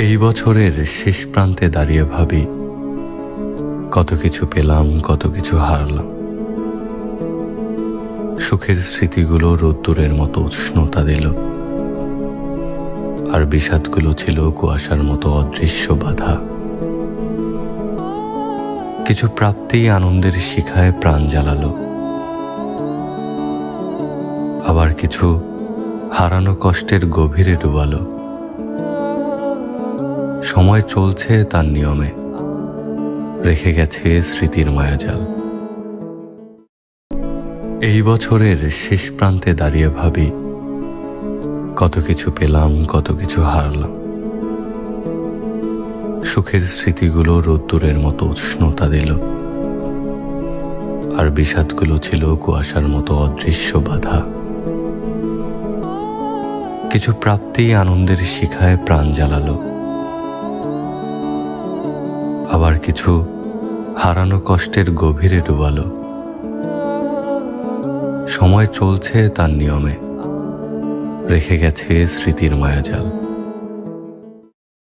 এই বছরের শেষ প্রান্তে দাঁড়িয়ে ভাবি, কত কিছু পেলাম, কত কিছু হারালাম। সুখের স্মৃতিগুলো রোদ্দুরের মতো উষ্ণতা দিল, আর বিষাদগুলো ছিল কুয়াশার মতো অদৃশ্য বাধা। কিছু প্রাপ্তি আনন্দের শিখায় প্রাণ জ্বালালো, আবার কিছু হারানো কষ্টের গভীরে ডুবালো। সময় চলছে তার নিয়মে, রেখে গেছে স্মৃতির মায়াজাল। এই বছরের শেষ প্রান্তে দাঁড়িয়ে ভাবি, কত কিছু পেলাম, কত কিছু হারালাম। সুখের স্মৃতিগুলো রোদ্দুরের মতো উষ্ণতা দিল, আর বিষাদগুলো ছিল কুয়াশার মতো অদৃশ্য বাধা। কিছু প্রাপ্তি আনন্দের শিখায় প্রাণ জ্বালালো, আবার কিছু হারানো কষ্টের গভীরে ডুবালো। সময় চলছে তার নিয়মে, রেখে গেছে স্মৃতির মায়াজাল।